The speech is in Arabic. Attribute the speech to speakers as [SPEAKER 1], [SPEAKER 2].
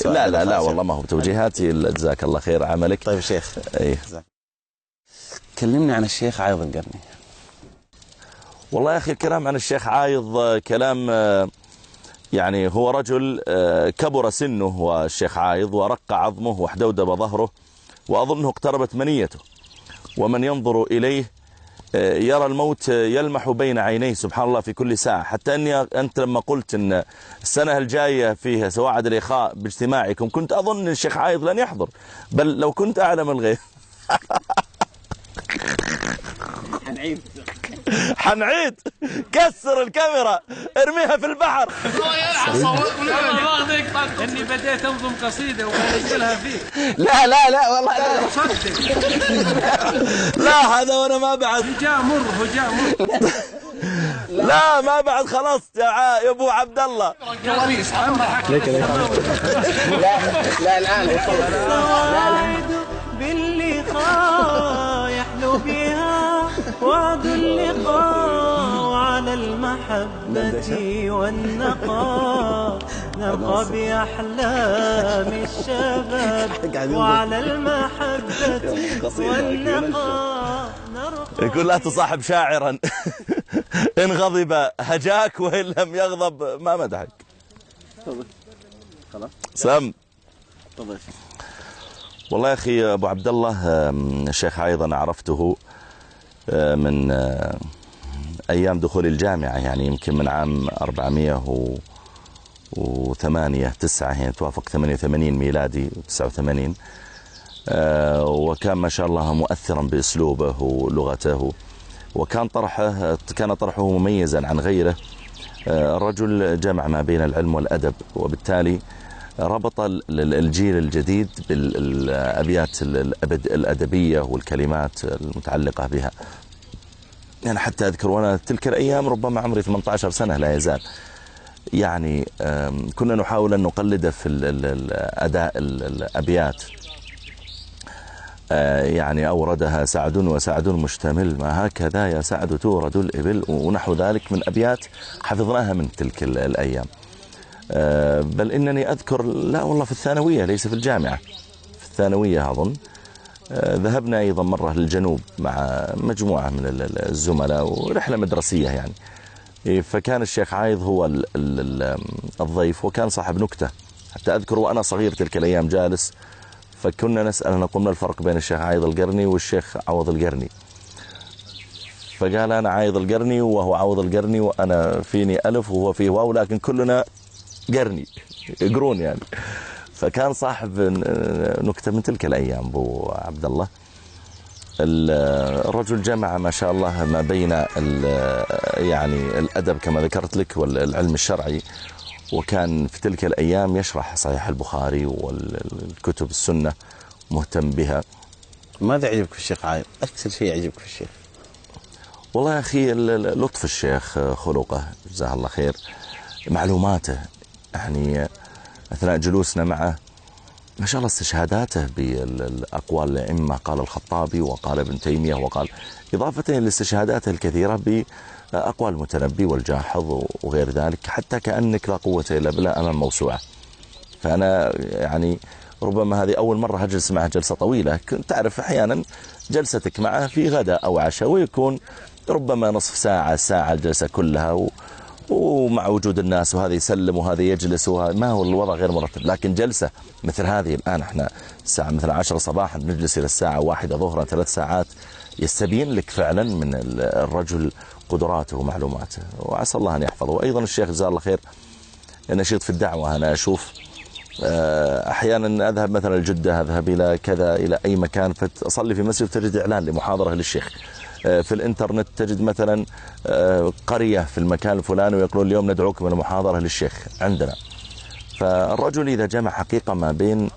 [SPEAKER 1] لا لا لا والله ما هو بتوجيهاتي، جزاك الله خير عملك.
[SPEAKER 2] طيب شيخ،
[SPEAKER 1] ايه
[SPEAKER 2] كلمني عن الشيخ عايض القرني.
[SPEAKER 1] والله يا أخي الكلام عن الشيخ عايض كلام يعني هو رجل كبر سنه والشيخ عايض ورق عظمه واحدودب ظهره، وأظنه اقتربت منيته، ومن ينظر إليه يرى الموت يلمح بين عينيه سبحان الله في كل ساعة. حتى أنت لما قلت أن السنة الجاية فيها سواعد الإخاء باجتماعكم كنت أظن أن الشيخ عايض لن يحضر، بل لو كنت أعلم الغيب. حنعيد كسر الكاميرا ارميها في البحر.
[SPEAKER 3] اني بديت انظم قصيده وبنزلها فيه.
[SPEAKER 2] لا لا لا والله لا
[SPEAKER 3] صدق.
[SPEAKER 1] لا هذا وانا ما بعد
[SPEAKER 3] هجاء مر.
[SPEAKER 1] لا ما بعد خلاص يا ابو عبد الله.
[SPEAKER 2] لا الان
[SPEAKER 4] باللقاء يحلو بها وعد اللقاء وعلى المحبة والنقاء نرقى بأحلام الشباب وعلى المحبة والنقاء نرقى.
[SPEAKER 1] يقول لا تصاحب شاعرا إن غضب هجاك وإن لم يغضب ما مدحك.
[SPEAKER 2] خلاص
[SPEAKER 1] سلام.
[SPEAKER 2] تفضل.
[SPEAKER 1] والله يا أخي أبو عبد الله الشيخ أيضا عرفته من أيام دخول الجامعة، يعني يمكن من عام 408 9 يعني توافق 88 ميلادي و89. وكان ما شاء الله مؤثرا بأسلوبه ولغته، وكان طرحه مميزا عن غيره. الرجل جمع ما بين العلم والأدب، وبالتالي ربط الجيل الجديد بالأبيات الأدبية والكلمات المتعلقة بها. يعني حتى أذكر وأنا تلك الأيام ربما عمري 18 سنة لا يزال، يعني كنا نحاول أن نقلده في أداء الأبيات. يعني أوردها سعد وسعد مشتمل ما هكذا يا سعد تورد الإبل ونحو ذلك من أبيات حفظناها من تلك الأيام. بل إنني أذكر لا والله في الثانوية ليس في الجامعة، في الثانوية أظن ذهبنا أيضا مرة للجنوب مع مجموعة من الزملاء ورحلة مدرسية يعني. فكان الشيخ عايض هو الضيف، وكان صاحب نكتة. حتى أذكر وأنا صغير تلك الأيام جالس، فكنا نسأل نقول ما الفرق بين الشيخ عايض القرني والشيخ عوض القرني، فقال أنا عايض القرني وهو عوض القرني وأنا فيني ألف وهو فيه واو لكن كلنا قرني قرون يعني. فكان صاحب نكتة من تلك الأيام أبو عبد الله. الرجل جمع ما شاء الله ما بين يعني الأدب كما ذكرت لك والعلم الشرعي، وكان في تلك الأيام يشرح صحيح البخاري والكتب السنة مهتم بها.
[SPEAKER 2] ماذا يعجبك في الشيخ عايض؟ أكثر شيء يعجبك في الشيخ؟
[SPEAKER 1] والله يا أخي لطف الشيخ، خلقه جزاه الله خير، معلوماته، يعني أثناء جلوسنا معه ما شاء الله استشهاداته بالأقوال الأئمة، قال الخطابي وقال ابن تيمية وقال، إضافة لاستشهاداته الكثيرة بأقوال المتنبي والجاحظ وغير ذلك، حتى كأنك لا قوة إلا بالله أمام موسوعة. فأنا يعني ربما هذه أول مرة أجلس معه جلسة طويلة. كنت تعرف أحيانا جلستك معه في غداء أو عشاء ويكون ربما نصف ساعة ساعة الجلسة كلها، ومع وجود الناس وهذا يسلم وهذا يجلس ما هو الوضع غير مرتب. لكن جلسة مثل هذه الآن احنا الساعة مثل 10 صباحا نجلس إلى الساعة 1 ظهرا 3 ساعات، يستبين لك فعلا من الرجل قدراته ومعلوماته، وعسى الله أن يحفظه. وأيضا الشيخ جزاه الله خير نشيط في الدعوة. أنا أشوف أحيانا أذهب مثلا الجدة، أذهب إلى كذا إلى أي مكان فأصلي في مسجد تجد إعلان لمحاضرة للشيخ. في الإنترنت تجد مثلا قرية في المكان الفلاني ويقولون اليوم ندعوكم إلى محاضرة للشيخ عندنا. فالرجل إذا جمع حقيقة ما بين